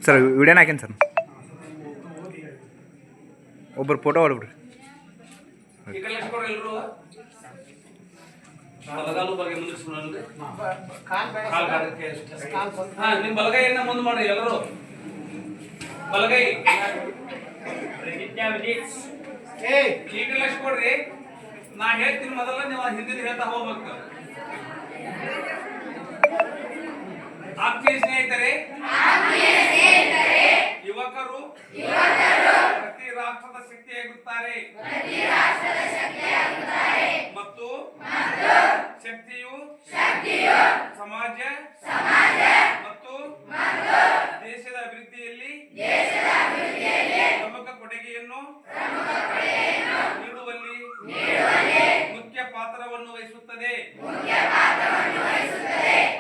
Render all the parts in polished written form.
Sir ವಿಡಿಯೋನ ಹಾಕೇನು sir ಒಬ್ಬರು photo ಹೊಡ್ಬಿಡ್ರಿ ನಿಮ್ಮ ಬಲಗೈಯನ್ನ ಮುಂದೆ ಮಾಡ್ರಿ ಎಲ್ಲರೂ ಬಲಗೈ ಈಗ ಲಕ್ಷ ಕೊಡ್ರಿ ನಾ ಹೇಳ್ತೀನಿ ಮೊದಲ ನೀವು ಹಿಂದಿನ ಹೇಳ್ತಾ ಹೋಗ್ಬೇಕು ಆತ್ಮೀಯ ಸ್ನೇಹಿತರೆ ಯುವಕರು ಪ್ರತಿ ರಾಷ್ಟ್ರದ ಶಕ್ತಿಯಾಗುತ್ತಾರೆ ಮತ್ತು ಶಕ್ತಿಯು ಸಮಾಜ ಮತ್ತು ದೇಶದ ಅಭಿವೃದ್ಧಿಯಲ್ಲಿ ಪ್ರಮುಖ ಕೊಡುಗೆಯನ್ನು ನೀಡುವಲ್ಲಿ ಮುಖ್ಯ ಪಾತ್ರವನ್ನು ವಹಿಸುತ್ತದೆ.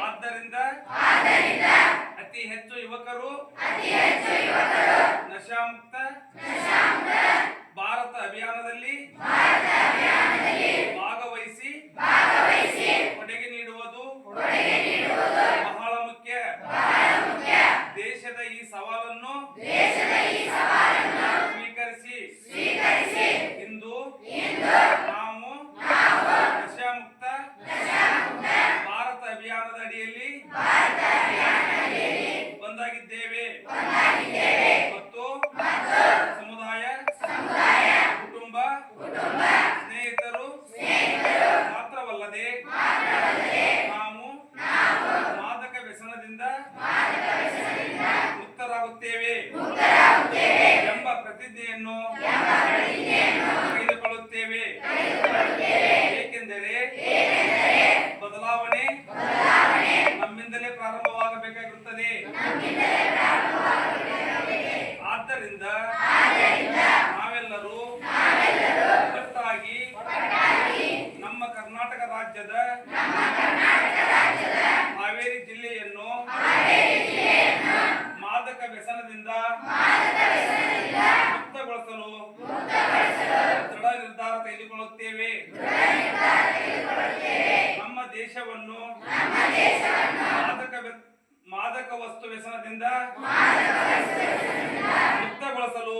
ಆದ್ದರಿಂದ ಅತಿ ಹೆಚ್ಚು ಯುವಕರು ನಶಾಮುಕ್ತ ಭಾರತ ಅಭಿಯಾನದಲ್ಲಿ ಭಾಗವಹಿಸಿ ಕೊಡುಗೆ ನೀಡುವುದು ಬಹಳ ಮುಖ್ಯ. ದೇಶದ ಈ ಸವಾಲನ್ನು ಸ್ವೀಕರಿಸಿ ಇಂದು ನಾವು ನಶಾಮುಕ್ತ ಭಾರತ ಅಭಿಯಾನದ ಅಡಿಯಲ್ಲಿ ಒಂದಾಗಿದ್ದೇವೆ ಮತ್ತು ಸಮುದಾಯ ಕುಟುಂಬ ಸ್ನೇಹಿತರು ಮಾತ್ರವಲ್ಲದೆ ನಾವು ಮಾದಕ ವ್ಯಸನದಿಂದ ಮುಕ್ತರಾಗುತ್ತೇವೆ ಎಂಬ ಪ್ರತಿಜ್ಞೆಯನ್ನು ತೆಗೆದುಕೊಳ್ಳುತ್ತೇವೆ. ಏಕೆಂದರೆ ಬದಲಾವಣೆ ನಮ್ಮಿಂದಲೇ ಪ್ರಾರಂಭವಾಗಬೇಕಾಗಿರುತ್ತದೆ. ಆದ್ದರಿಂದ ನಾವೆಲ್ಲರೂ ಒಟ್ಟಾಗಿ ನಮ್ಮ ಕರ್ನಾಟಕ ರಾಜ್ಯದ ಹಾವೇರಿ ಜಿಲ್ಲೆಯನ್ನು ಮಾದಕ ವ್ಯಸನದಿಂದ ಮುಕ್ತಗೊಳಿಸಲು ದೃಢ ನಿರ್ಧಾರ ತೆಗೆದುಕೊಳ್ಳುತ್ತೇವೆ. ನಮ್ಮ ದೇಶವನ್ನು ಮಾದಕ ವಸ್ತು ವ್ಯಸನದಿಂದ ಮುಕ್ತಗೊಳಿಸಲು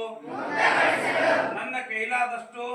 ನನ್ನ ಕೈಲಾದಷ್ಟು